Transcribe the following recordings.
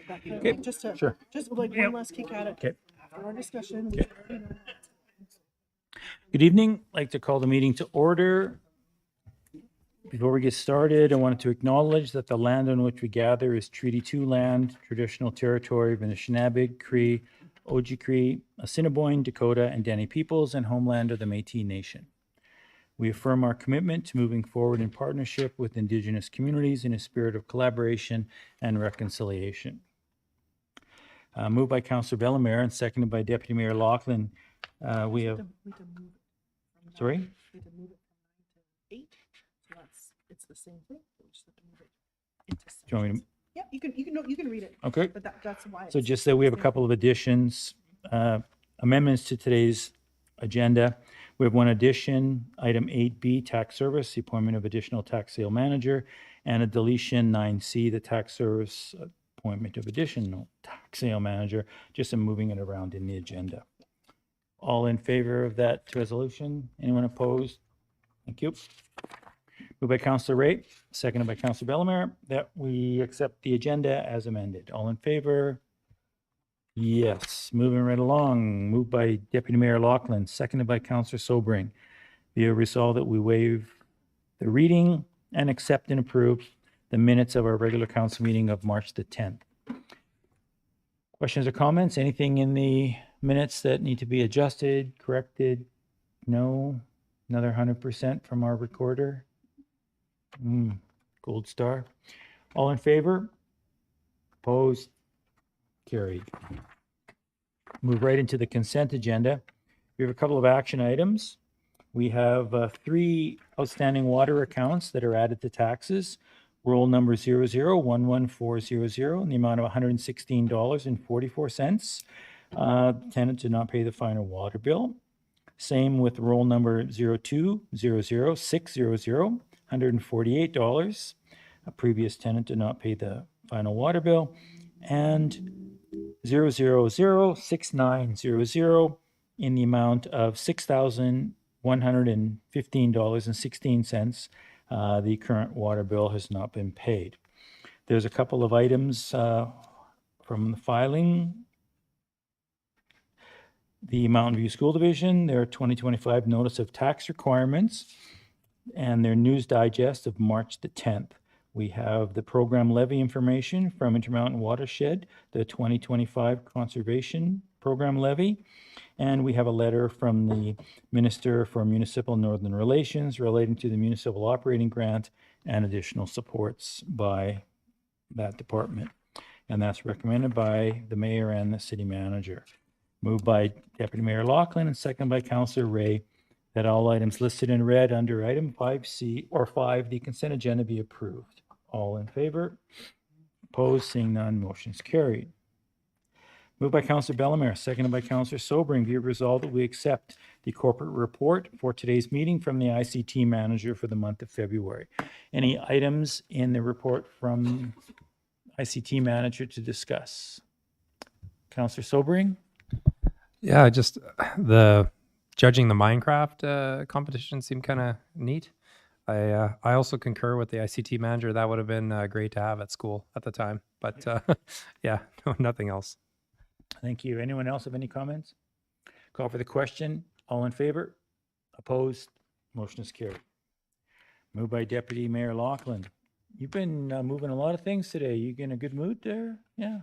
Okay. Just to, Sure. just like one last kick at it. Okay. After our discussion, we Okay. already know. Good evening. I'd like to call the meeting to order. Before we get started, I wanted to acknowledge that the land on which we gather is Treaty 2 land, traditional territory of the Anishinaabe, Cree, Oji-Cree, Assiniboine, Dakota, and Dani peoples, and homeland of the Métis Nation. We affirm our commitment to moving forward in partnership with Indigenous communities in a spirit of collaboration and reconciliation. Moved by Councillor Bellemare and seconded by Deputy Mayor Laughlin. We have, We have to move it from sorry? 9 We have to move it from 9 to 8. So it's the same thing. We just have to move it into Do you want me to- sections. Yeah, you can read it. Okay. But that's why. So it's just that we have a the same couple of additions, amendments to today's agenda. We have one addition, item 8B, tax service, the appointment of additional tax sale manager, and a deletion 9C, the tax service appointment of additional tax sale manager, just in moving it around in the agenda. All in favor of that resolution? Anyone opposed? Thank you. Moved by Councillor Ray, seconded by Councillor Bellemare, that we accept the agenda as amended. All in favor? Yes. Moving right along. Moved by Deputy Mayor Laughlin, seconded by Councillor Sobring. Be it resolved that we waive the reading and accept and approve the minutes of our regular council meeting of March the 10th. Questions or comments? Anything in the minutes that need to be adjusted, corrected? No? Another 100% from our recorder? Gold star. All in favor? Opposed? Carried. Move right into the consent agenda. We have a couple of action items. We have 3 outstanding water accounts that are added to taxes. Roll number 00-11400 in the amount of $116.44. Tenant did not pay the final water bill. Same with roll number 02-00600, $148. A previous tenant did not pay the final water bill. And 0006900 in the amount of $6,115.16. The current water bill has not been paid. There's a couple of items from the filing. The Mountain View School Division, their 2025 notice of tax requirements, and their news digest of March the 10th. We have the program levy information from Intermountain Watershed, the 2025 conservation program levy, and we have a letter from the Minister for Municipal Northern Relations relating to the municipal operating grant and additional supports by that department. And that's recommended by the mayor and the city manager. Moved by Deputy Mayor Laughlin and seconded by Councillor Ray, that all items listed in red under item 5C or 5, the consent agenda, be approved. All in favor? Opposed? Seeing none, motion is carried. Moved by Councillor Bellemare, seconded by Councillor Sobring, be it resolved that we accept the corporate report for today's meeting from the ICT manager for the month of February. Any items in the report from ICT manager to discuss? Councillor Sobring? Yeah, just the judging the Minecraft competition seemed kind of neat. I also concur with the ICT manager. That would have been great to have at school at the time. But yeah, no, nothing else. Thank you. Anyone else have any comments? Call for the question. All in favor? Opposed? Motion is carried. Moved by Deputy Mayor Laughlin. You've been moving a lot of things today. You in a good mood there? Yeah.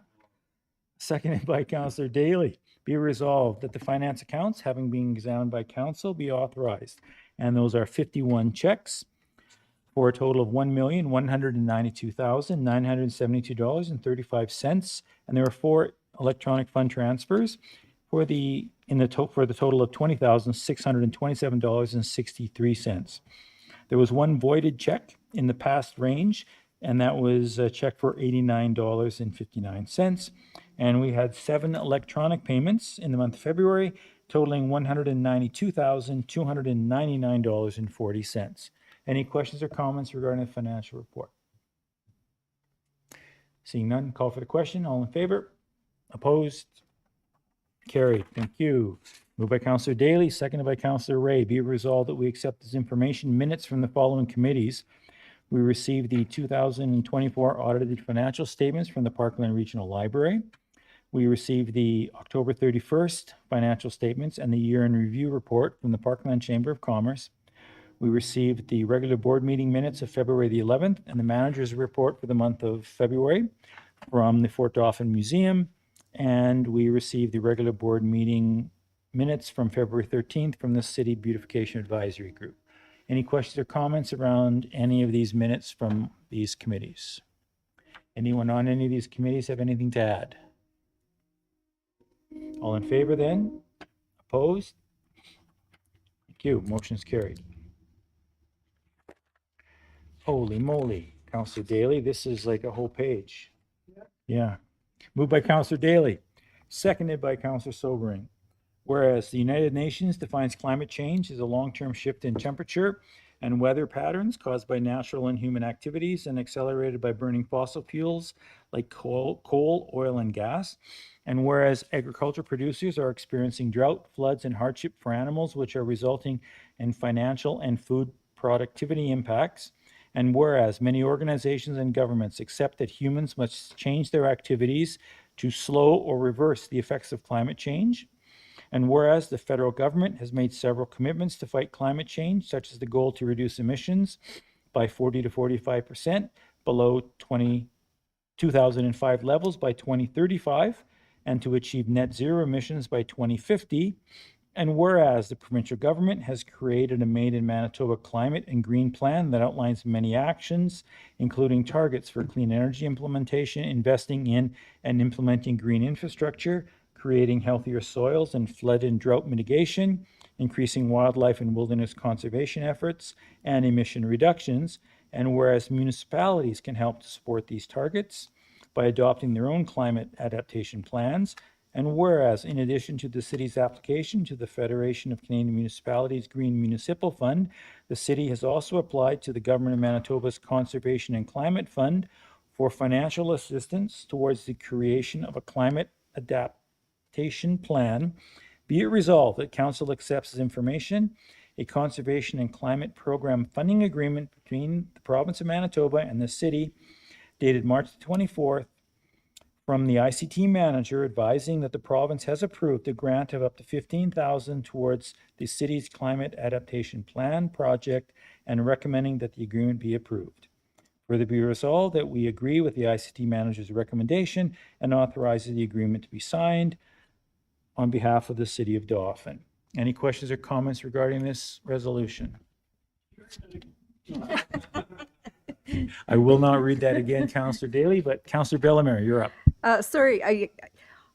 Seconded by Councillor Daly. Be resolved that the finance accounts, having been examined by council, be authorized. And those are 51 checks for a total of $1,192,972.35. And there are 4 electronic fund transfers for the total of $20,627.63. There was 1 voided check in the past range, and that was a check for $89.59. And we had 7 electronic payments in the month of February, totaling $192,299.40. Any questions or comments regarding the financial report? Seeing none, call for the question. All in favor? Opposed? Carried. Thank you. Moved by Councillor Daly, seconded by Councillor Ray. Be it resolved that we accept this information, minutes from the following committees: We received the 2024 audited financial statements from the Parkland Regional Library. We received the October 31st financial statements and the year in review report from the Parkland Chamber of Commerce. We received the regular board meeting minutes of February the 11th and the manager's report for the month of February from the Fort Dauphin Museum. And we received the regular board meeting minutes from February 13th from the City Beautification Advisory Group. Any questions or comments around any of these minutes from these committees? Anyone on any of these committees have anything to add? All in favor then? Opposed? Thank you. Motion is carried. Holy moly, Councillor Daly, this is like a whole page. Yeah. Moved by Councillor Daly, seconded by Councillor Sobering. Whereas the United Nations defines climate change as a long-term shift in temperature and weather patterns caused by natural and human activities and accelerated by burning fossil fuels like coal, oil, and gas. And whereas agriculture producers are experiencing drought, floods, and hardship for animals, which are resulting in financial and food productivity impacts. And whereas many organizations and governments accept that humans must change their activities to slow or reverse the effects of climate change. And whereas the federal government has made several commitments to fight climate change, such as the goal to reduce emissions by 40 to 45% below 2005 levels by 2035, and to achieve net zero emissions by 2050. And whereas the provincial government has created a Made in Manitoba Climate and Green Plan that outlines many actions, including targets for clean energy implementation, investing in and implementing green infrastructure, creating healthier soils and flood and drought mitigation, increasing wildlife and wilderness conservation efforts, and emission reductions. And whereas municipalities can help to support these targets by adopting their own climate adaptation plans. And whereas, in addition to the city's application to the Federation of Canadian Municipalities Green Municipal Fund, the city has also applied to the Government of Manitoba's Conservation and Climate Fund for financial assistance towards the creation of a climate adaptation plan. Be it resolved that Council accepts as information a conservation and climate program funding agreement between the province of Manitoba and the city dated March 24th, from the ICT manager advising that the province has approved a grant of up to $15,000 towards the city's climate adaptation plan project and recommending that the agreement be approved. Further be resolved that we agree with the ICT manager's recommendation and authorizes the agreement to be signed on behalf of the city of Dauphin. Any questions or comments regarding this resolution? I will not read that again, Councillor Daly, but Councillor Bellemare, you're up. Sorry,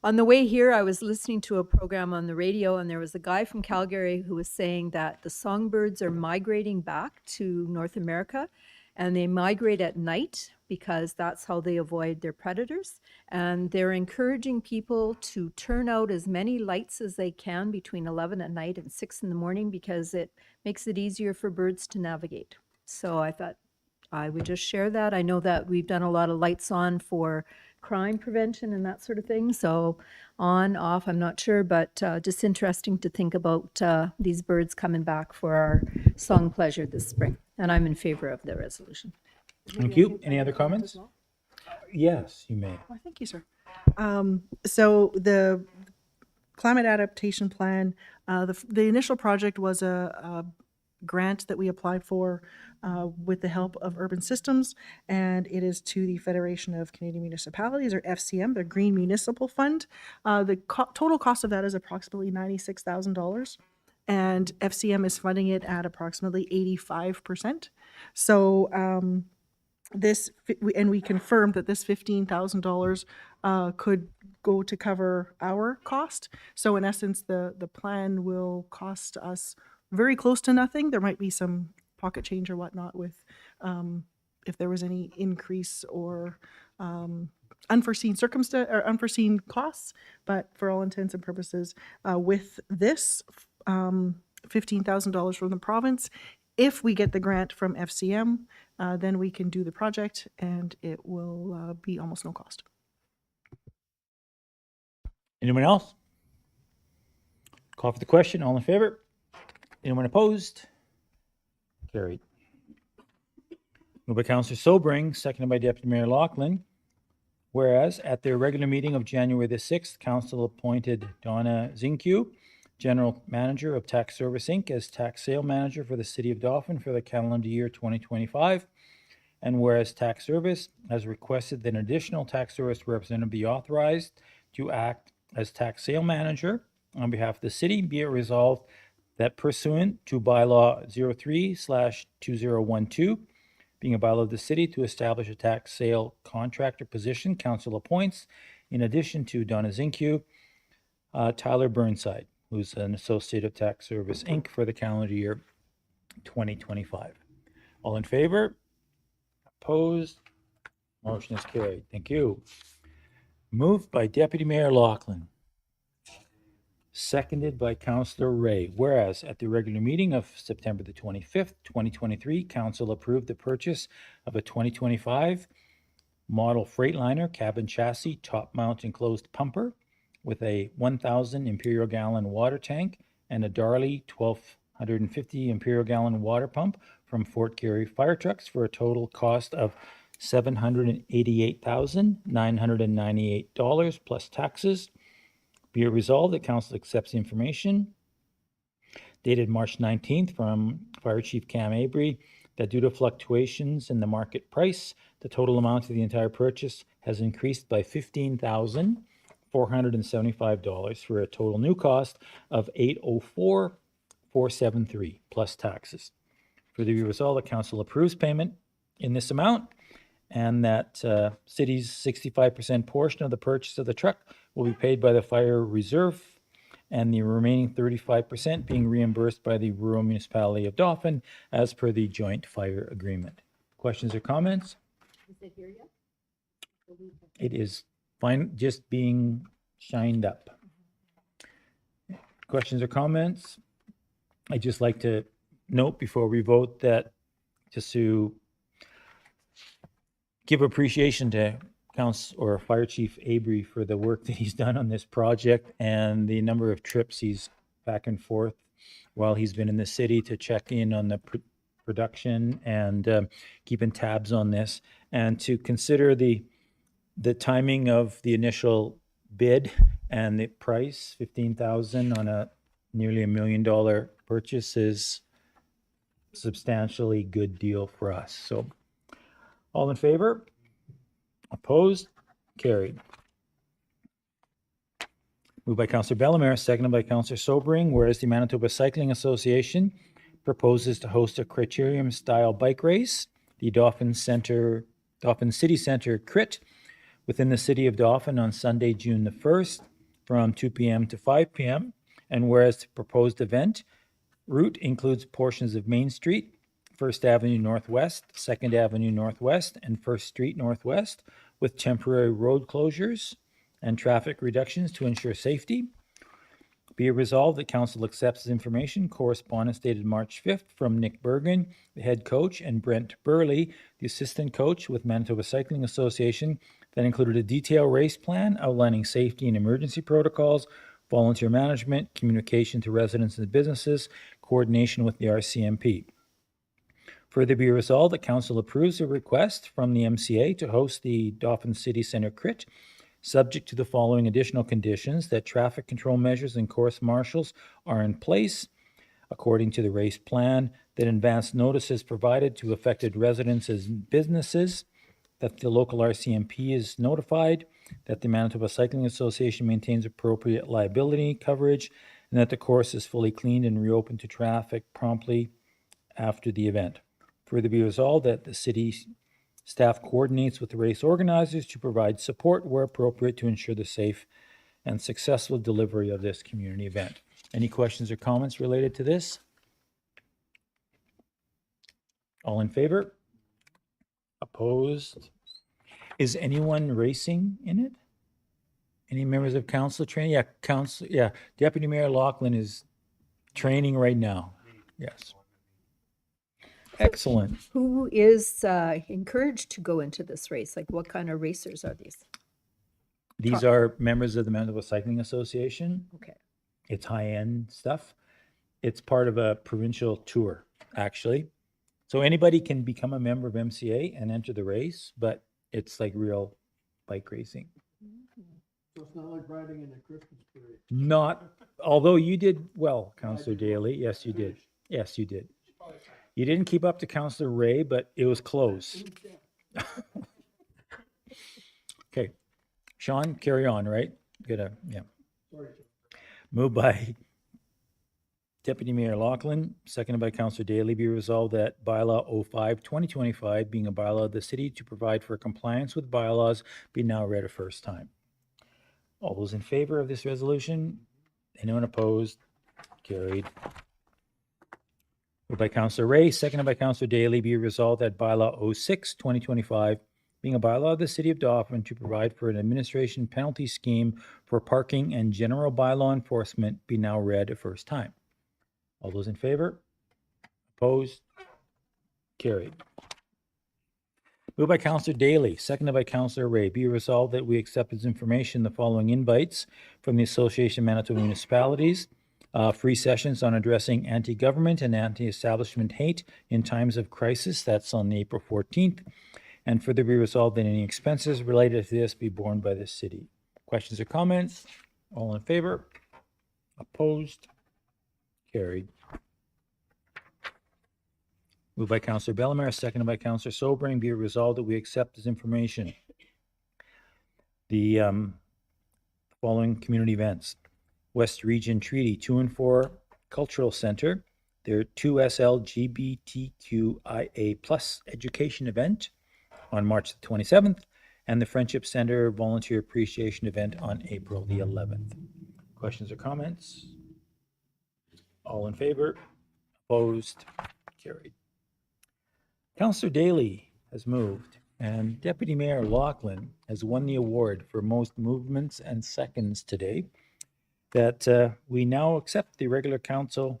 on the way here, I was listening to a program on the radio, and there was a guy from Calgary who was saying that the songbirds are migrating back to North America, and they migrate at night because that's how they avoid their predators. And they're encouraging people to turn out as many lights as they can between 11 at night and 6 in the morning because it makes it easier for birds to navigate. So I thought I would just share that. I know that we've done a lot of lights on for crime prevention and that sort of thing. So on, off, I'm not sure, but just interesting to think about these birds coming back for our song pleasure this spring. And I'm in favor of the resolution. Thank you. Any other comments? Yes, you may. Well, thank you, sir. So the climate adaptation plan, the initial project was a grant that we applied for with the help of Urban Systems, and it is to the Federation of Canadian Municipalities, or FCM, the Green Municipal Fund. The total cost of that is approximately $96,000, and FCM is funding it at approximately 85%. So we confirmed that this $15,000 could go to cover our cost. So in essence, the plan will cost us very close to nothing. There might be some pocket change or whatnot with if there was any increase or unforeseen circumstance or unforeseen costs. But for all intents and purposes, with this $15,000 from the province, if we get the grant from FCM, then we can do the project, and it will be almost no cost. Anyone else? Call for the question. All in favor? Anyone opposed? Carried. Moved by Councillor Sobering, seconded by Deputy Mayor Lachlan. Whereas at their regular meeting of January the 6th, Council appointed Donna Zinke, General Manager of Tax Service Inc., as Tax Sale Manager for the City of Dauphin for the calendar year 2025. And whereas Tax Service has requested that an additional Tax Service representative be authorized to act as Tax Sale Manager on behalf of the city, be it resolved that pursuant to Bylaw 03/2012, being a bylaw of the city to establish a tax sale contractor position, council appoints, in addition to Donna Zinke, Tyler Burnside, who's an associate of Tax Service Inc. for the calendar year 2025. All in favor? Opposed? Motion is carried. Thank you. Moved by Deputy Mayor Lachlan. Seconded by Councillor Ray. Whereas at the regular meeting of September the 25th, 2023, Council approved the purchase of a 2025 model Freightliner cabin chassis top mount enclosed pumper with a 1,000 imperial gallon water tank and a Darley 1,250 imperial gallon water pump from Fort Garry Fire Trucks for a total cost of $788,998 plus taxes. Be it resolved that Council accepts the information dated March 19th from Fire Chief Cam Abry that due to fluctuations in the market price, the total amount of the entire purchase has increased by $15,475 for a total new cost of $804,473 plus taxes. Further be resolved that Council approves payment in this amount and that city's 65% portion of the purchase of the truck will be paid by the Fire Reserve and the remaining 35% being reimbursed by the rural municipality of Dauphin as per the joint fire agreement. Questions or comments? Is it here yet? It is fine, just being shined up. Questions or comments? I'd just like to note before we vote that just to give appreciation to Council or Fire Chief Abry for the work that he's done on this project and the number of trips he's back and forth while he's been in the city to check in on the production and keeping tabs on this, and to consider the timing of the initial bid and the price, $15,000 on a nearly $1 million purchase, is substantially good deal for us. So all in favor? Opposed? Carried. Moved by Councillor Bellemare, seconded by Councillor Sobering, whereas the Manitoba Cycling Association proposes to host a criterium-style bike race, the Dauphin City Centre Crit, within the city of Dauphin on Sunday, June the 1st, from 2 p.m. to 5 p.m., and whereas the proposed event route includes portions of Main Street, 1st Avenue Northwest, 2nd Avenue Northwest, and 1st Street Northwest, with temporary road closures and traffic reductions to ensure safety. Be it resolved that Council accepts this information, correspondence dated March 5th from Nick Bergen, the head coach, and Brent Burley, the assistant coach with Manitoba Cycling Association, that included a detailed race plan outlining safety and emergency protocols, volunteer management, communication to residents and businesses, coordination with the RCMP. Further be resolved that Council approves a request from the MCA to host the Dauphin City Centre Crit, subject to the following additional conditions: that traffic control measures and course marshals are in place according to the race plan, that advance notice is provided to affected residents and businesses, that the local RCMP is notified, that the Manitoba Cycling Association maintains appropriate liability coverage, and that the course is fully cleaned and reopened to traffic promptly after the event. Further be resolved that the city staff coordinates with the race organizers to provide support where appropriate to ensure the safe and successful delivery of this community event. Any questions or comments related to this? All in favor? Opposed? Is anyone racing in it? Any members of council training? Yeah, Deputy Mayor Lachlan is training right now. Yes. Excellent. Who is encouraged to go into this race? Like, what kind of racers are these? These are members of the Manitoba Cycling Association. Okay. It's high-end stuff. It's part of a provincial tour, actually. So anybody can become a member of MCA and enter the race, but it's like real bike racing. So it's not like riding in a Christmas parade. Not, although you did well, Councillor Daly. Yes, you did. Yes, you did. You didn't keep up to Councillor Ray, but it was close. Okay. Sean, carry on, right? Yeah. Sorry. Moved by Deputy Mayor Lachlan, seconded by Councillor Daly, be resolved that bylaw 05/2025, being a bylaw of the city to provide for compliance with bylaws, be now read a first time. All those in favor of this resolution? Anyone opposed? Carried. Moved by Councillor Ray, seconded by Councillor Daly, be resolved that bylaw 06/2025, being a bylaw of the city of Dauphin to provide for an administration penalty scheme for parking and general bylaw enforcement, be now read a first time. All those in favor? Opposed? Carried. Moved by Councillor Daly, seconded by Councillor Ray. Be resolved that we accept as information the following invites from the Association of Manitoba Municipalities. Free sessions on addressing anti-government and anti-establishment hate in times of crisis. That's on April 14th. And further be resolved that any expenses related to this be borne by the city. Questions or comments? All in favor? Opposed? Carried. Moved by Councillor Bellemare, seconded by Councillor Sobering. Be it resolved that we accept as information the following community events: West Region Treaty 2 and 4 Cultural Center, their 2SL LGBTQIA+ education event on March the 27th, and the Friendship Center Volunteer Appreciation event on April the 11th. Questions or comments? All in favor? Opposed? Carried. Councillor Daly has moved, and Deputy Mayor Lachlan has won the award for most movements and seconds today. That we now accept the regular council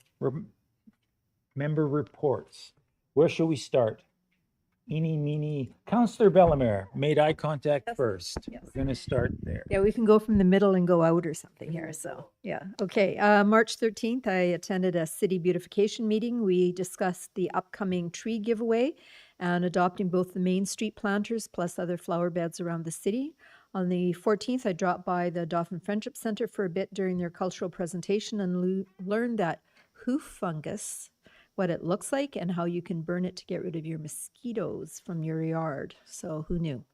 member reports. Where shall we start? Eeny, meeny. Councillor Bellemare made eye contact Yes. first. Yes. We're going to start there. Yeah, we can go from the middle and go out or something here. So, yeah. Okay. March 13th, I attended a city beautification meeting. We discussed the upcoming tree giveaway and adopting both the Main Street planters plus other flower beds around the city. On the 14th, I dropped by the Dauphin Friendship Center for a bit during their cultural presentation and learned that hoof fungus, what it looks like, and how you can burn it to get rid of your mosquitoes from your yard. So who knew?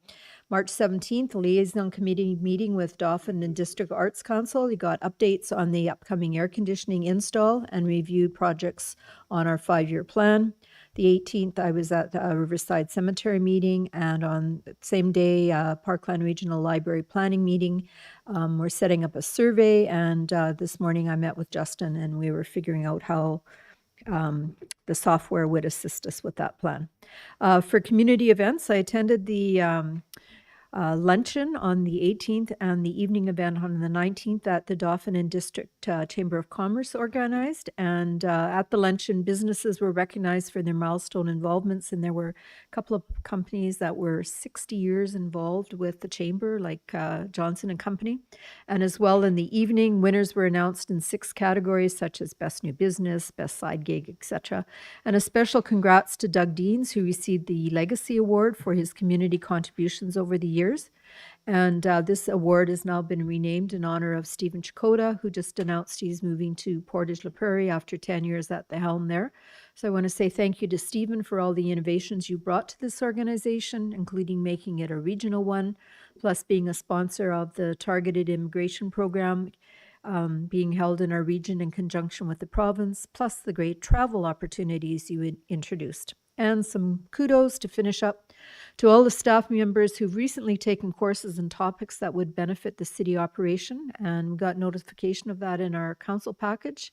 March 17th, liaison committee meeting with Dauphin and District Arts Council. We got updates on the upcoming air conditioning install and reviewed projects on our 5-year plan. The 18th, I was at the Riverside Cemetery meeting, and on the same day, Parkland Regional Library planning meeting. We're setting up a survey, and this morning I met with Justin, and we were figuring out how the software would assist us with that plan. For community events, I attended the luncheon on the 18th and the evening event on the 19th that the Dauphin and District Chamber of Commerce organized. And at the luncheon, businesses were recognized for their milestone involvements. And there were a couple of companies that were 60 years involved with the chamber, like Johnson and Company. And as well in the evening, winners were announced in 6 categories, such as Best New Business, Best Side Gig, etc. And a special congrats to Doug Deans, who received the Legacy Award for his community contributions over the years. And this award has now been renamed in honor of Stephen Chakota, who just announced he's moving to Portage La Prairie after 10 years at the helm there. So I want to say thank you to Stephen for all the innovations you brought to this organization, including making it a regional one, plus being a sponsor of the targeted immigration program being held in our region in conjunction with the province, plus the great travel opportunities you introduced. And some kudos to finish up to all the staff members who've recently taken courses and topics that would benefit the city operation. And we got notification of that in our council package.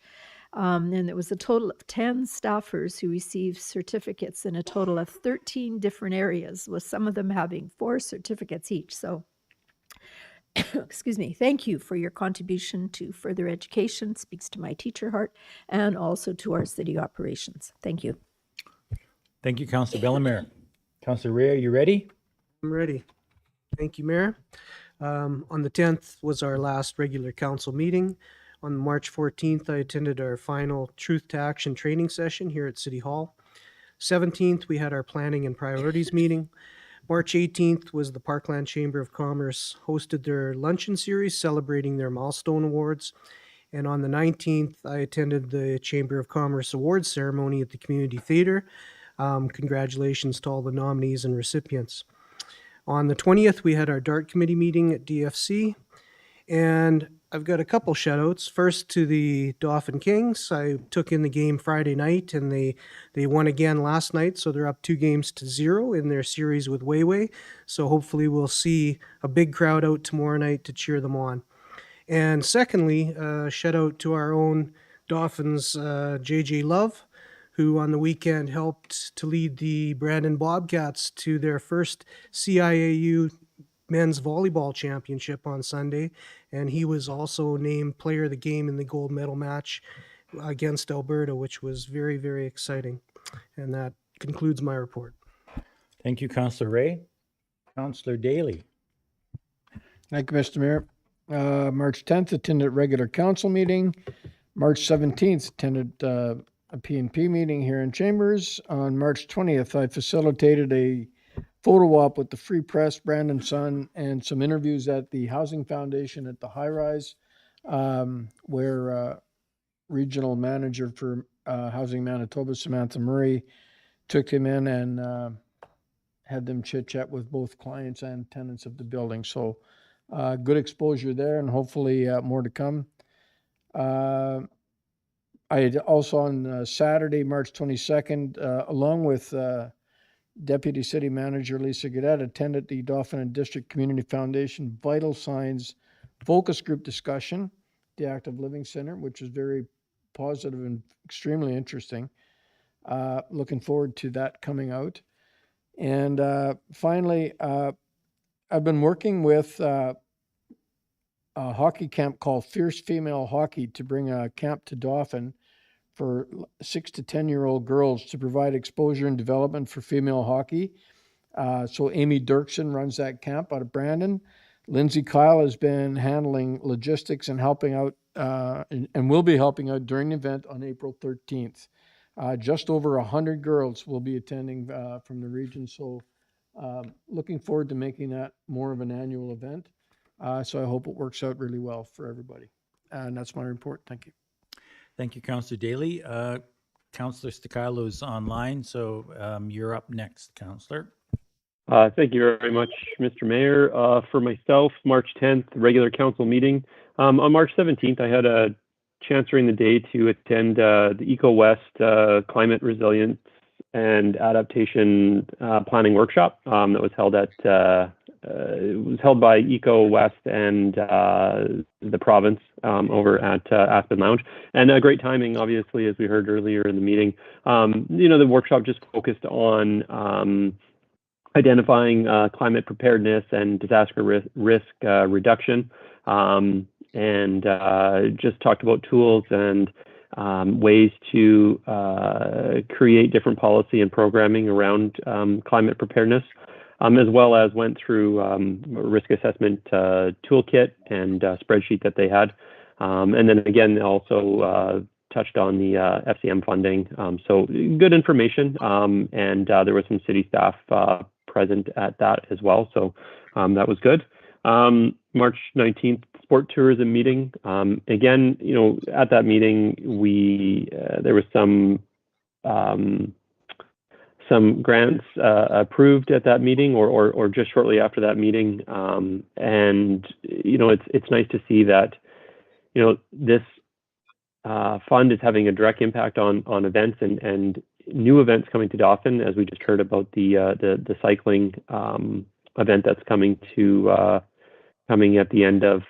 And there was a total of 10 staffers who received certificates in a total of 13 different areas, with some of them having 4 certificates each. So excuse me, thank you for your contribution to further education, speaks to my teacher heart, and also to our city operations. Thank you. Thank you, Councillor Bellemare. Councillor Ray, are you ready? I'm ready. Thank you, Mayor. On the 10th was our last regular council meeting. On March 14th, I attended our final Truth to Action training session here at City Hall. 17th, we had our planning and priorities meeting. March 18th was the Parkland Chamber of Commerce hosted their luncheon series celebrating their milestone awards. And on the 19th, I attended the Chamber of Commerce awards ceremony at the Community Theater. Congratulations to all the nominees and recipients. On the 20th, we had our DART committee meeting at DFC. And I've got a couple shout-outs. First to the Dauphin Kings. I took in the game Friday night, and they won again last night, so they're up 2-0 in their series with Wayway. So hopefully we'll see a big crowd out tomorrow night to cheer them on. And secondly, shout out to our own Dauphins, JJ Love, who on the weekend helped to lead the Brandon Bobcats to their first CIAU men's volleyball championship on Sunday. And he was also named player of the game in the gold medal match against Alberta, which was very, very exciting. And that concludes my report. Thank you, Councillor Ray. Councillor Daly. Thank you, Mr. Mayor. March 10th, attended regular council meeting. March 17th, attended a P&P meeting here in Chambers. On March 20th, I facilitated a photo op with the Free Press, Brandon Sun, and some interviews at the Housing Foundation at the High Rise, where Regional Manager for Housing Manitoba, Samantha Murray, took them in and had them chit-chat with both clients and tenants of the building. So good exposure there, and hopefully more to come. I had also on Saturday, March 22nd, along with Deputy City Manager Lisa Gadet, attended the Dauphin and District Community Foundation Vital Signs Focus Group discussion, the Active Living Center, which was very positive and extremely interesting. Looking forward to that coming out. And finally, I've been working with a hockey camp called Fierce Female Hockey to bring a camp to Dauphin for 6 to 10-year-old girls to provide exposure and development for female hockey. So Amy Dirksen runs that camp out of Brandon. Lindsay Kyle has been handling logistics and helping out and will be helping out during the event on April 13th. Just over 100 girls will be attending from the region. So looking forward to making that more of an annual event. So I hope it works out really well for everybody. And that's my report. Thank you. Thank you, Councillor Daly. Councillor Sticalo is online, so you're up next, Councillor. Thank you very much, Mr. Mayor. For myself, March 10th, regular council meeting. On March 17th, I had a chance during the day to attend the Eco West Climate Resilience and Adaptation Planning Workshop that was held at it was held by Eco West and the province over at Aspen Lounge, and great timing, obviously, as we heard earlier in the meeting. The workshop just focused on identifying climate preparedness and disaster risk reduction, and just talked about tools and ways to create different policy and programming around climate preparedness, as well as went through a risk assessment toolkit and spreadsheet that they had. And then again, also touched on the FCM funding. So good information, and there was some city staff present at that as well. So that was good. March 19th, sport tourism meeting. Again, at that meeting, there was some grants approved at that meeting or just shortly after that meeting. And, it's nice to see that, this fund is having a direct impact on events and new events coming to Dauphin, as we just heard about the cycling event that's coming at the end of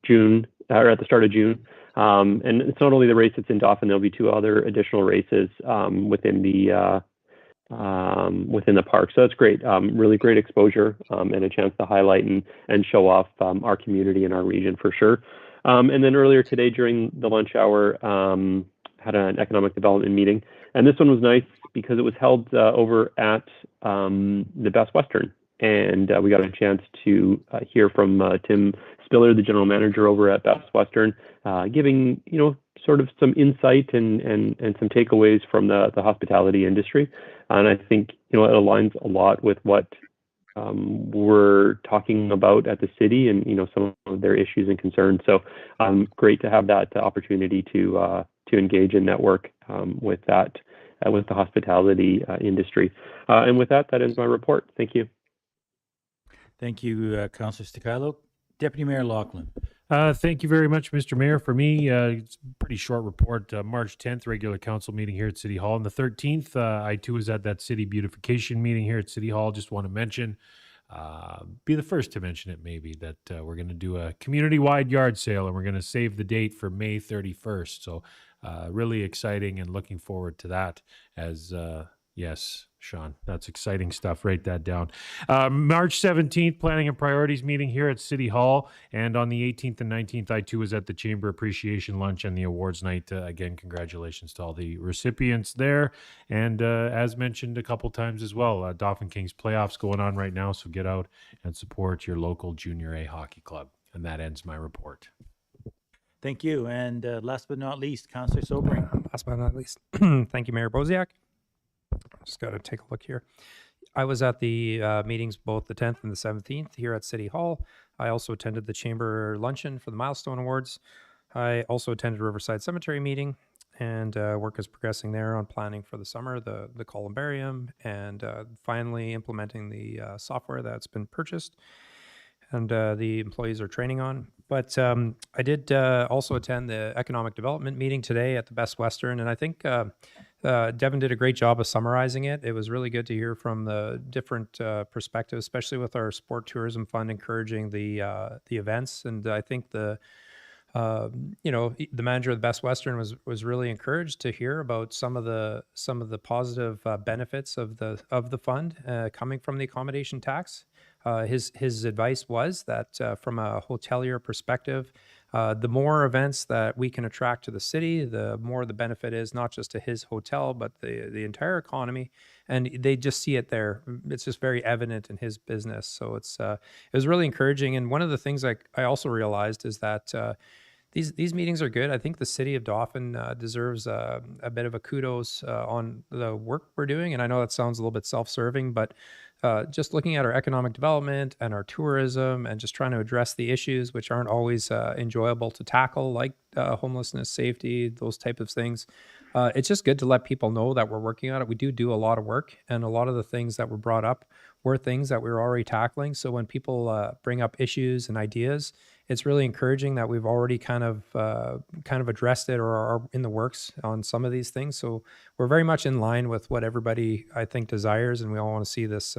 June, or at the start of June. And it's not only the race that's in Dauphin, there'll be 2 other additional races within the park. So that's great. Really great exposure and a chance to highlight and show off our community and our region for sure. And then earlier today during the lunch hour, had an economic development meeting. And this one was nice because it was held over at the Best Western. And we got a chance to hear from Tim Spiller, the general manager over at Best Western, giving sort of some insight and some takeaways from the hospitality industry. And I think, it aligns a lot with what we're talking about at the city and, some of their issues and concerns. So great to have that opportunity to engage and network with that, with the hospitality industry. And with that ends my report. Thank you. Thank you, Councillor Sticalo. Deputy Mayor Laughlin. Thank you very much, Mr. Mayor. For me, it's a pretty short report. March 10th, regular council meeting here at City Hall. On the 13th, I too was at that city beautification meeting here at City Hall. Just want to mention, be the first to mention it maybe, that we're going to do a community-wide yard sale, and we're going to save the date for May 31st. So really exciting and looking forward to that as, yes, Sean, that's exciting stuff. Write that down. March 17th, Planning and Priorities meeting here at City Hall. And on the 18th and 19th, I too was at the Chamber Appreciation Lunch and the Awards Night. Again, congratulations to all the recipients there. And as mentioned a couple times as well, Dauphin Kings playoffs going on right now. So get out and support your local Junior A hockey club. And that ends my report. Thank you. And last but not least, Councillor Sobering. Last but not least, thank you, Mayor Bosiak. Just got to take a look here. I was at the meetings both the 10th and the 17th here at City Hall. I also attended the Chamber luncheon for the Milestone Awards. I also attended Riverside Cemetery meeting, and work is progressing there on planning for the summer, the columbarium, and finally implementing the software that's been purchased and the employees are training on. But I did also attend the economic development meeting today at the Best Western, and I think Devin did a great job of summarizing it. It was really good to hear from the different perspectives, especially with our sport tourism fund encouraging the events. And I think the manager of the Best Western was really encouraged to hear about some of the positive benefits of the fund coming from the accommodation tax. His advice was that from a hotelier perspective, the more events that we can attract to the city, the more the benefit is not just to his hotel, but the entire economy. And they just see it there. It's just very evident in his business. So it was really encouraging. And one of the things I also realized is that these meetings are good. I think the city of Dauphin deserves a bit of a kudos on the work we're doing. And I know that sounds a little bit self-serving, but just looking at our economic development and our tourism and just trying to address the issues which aren't always enjoyable to tackle, like homelessness, safety, those type of things. It's just good to let people know that we're working on it. We do a lot of work, and a lot of the things that were brought up were things that we were already tackling. So when people bring up issues and ideas, it's really encouraging that we've already kind of addressed it or are in the works on some of these things. So we're very much in line with what everybody, I think, desires, and we all want to see this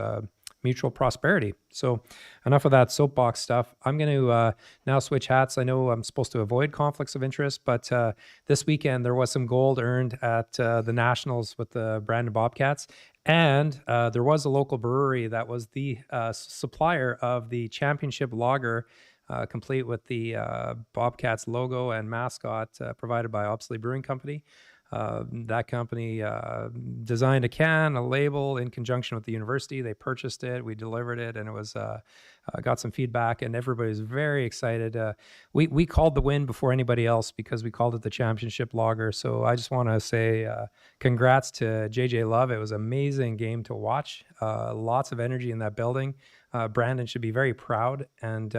mutual prosperity. So enough of that soapbox stuff. I'm going to now switch hats. I know I'm supposed to avoid conflicts of interest, but this weekend there was some gold earned at the Nationals with the Brandon Bobcats. And there was a local brewery that was the supplier of the championship lager, complete with the Bobcats logo and mascot, provided by Obsolete Brewing Company. That company designed a can, a label in conjunction with the university. They purchased it, we delivered it, and it was got some feedback, and everybody was very excited. We called the win before anybody else because we called it the championship lager. So I just want to say congrats to JJ Love. It was an amazing game to watch. Lots of energy in that building. Brandon should be very proud, and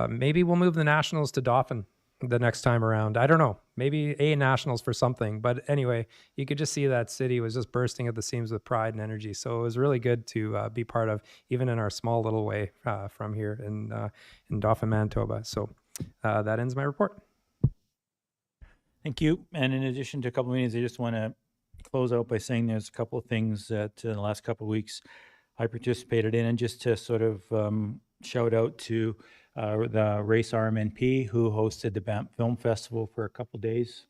maybe we'll move the Nationals to Dauphin the next time around. I don't know, maybe a Nationals for something, but anyway, you could just see that city was just bursting at the seams with pride and energy. So it was really good to be part of, even in our small little way from here in Dauphin, Manitoba. So that ends my report. Thank you. And in addition to a couple of meetings, I just want to close out by saying there's a couple of things that in the last couple of weeks I participated in, and just to sort of shout out to the Race RMNP, who hosted the Banff Film Festival for a couple days.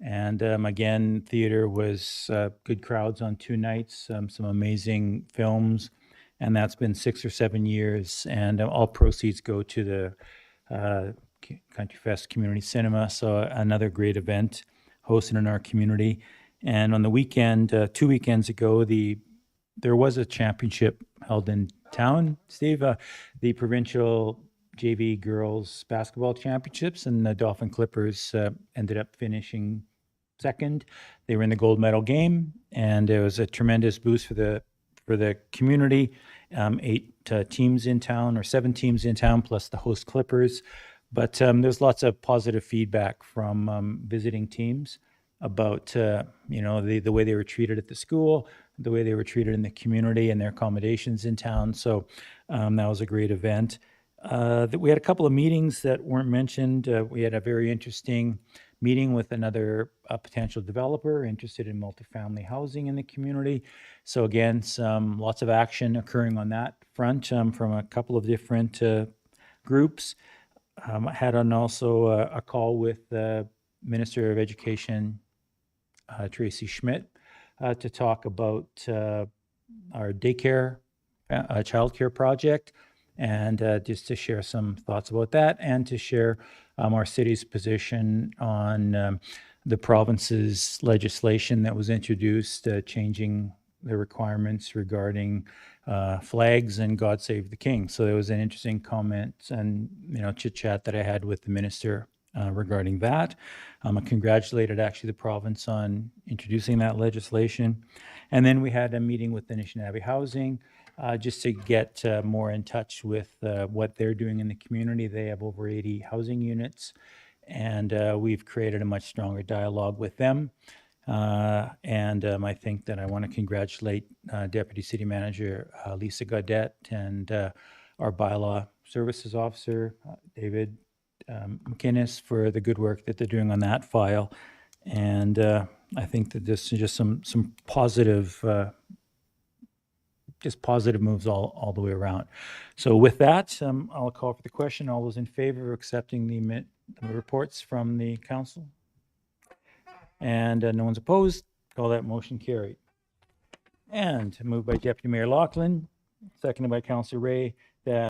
And again, theater was good crowds on 2 nights, some amazing films. And that's been 6 or 7 years. And all proceeds go to the Country Fest Community Cinema. So another great event hosted in our community. And on the weekend, 2 weekends ago, there was a championship held in town, Steve, the provincial JV girls basketball championships, and the Dauphin Clippers ended up finishing second. They were in the gold medal game, and it was a tremendous boost for the community. 8 teams in town, or 7 teams in town, plus the host Clippers. But there's lots of positive feedback from visiting teams about the way they were treated at the school, the way they were treated in the community, and their accommodations in town. So that was a great event. We had a couple of meetings that weren't mentioned. We had a very interesting meeting with another potential developer interested in multifamily housing in the community. So again, lots of action occurring on that front from a couple of different groups. I had also a call with the Minister of Education, Tracy Schmidt, to talk about our daycare, childcare project, and just to share some thoughts about that, and to share our city's position on the province's legislation that was introduced, changing the requirements regarding flags and God Save the King. So there was an interesting comment and chit chat that I had with the minister regarding that. I congratulated actually the province on introducing that legislation. And then we had a meeting with the Anishinaabe Housing just to get more in touch with what they're doing in the community. They have over 80 housing units, and we've created a much stronger dialogue with them. I think that I want to congratulate Deputy City Manager Lisa Gaudette and our bylaw services officer, David McInnes, for the good work that they're doing on that file. And I think that this is just some positive, positive moves all the way around. So with that, I'll call for the question. All those in favor of accepting the reports from the council? And no one's opposed. Call that motion carried. And moved by Deputy Mayor Lachlan, seconded by Councillor Ray, that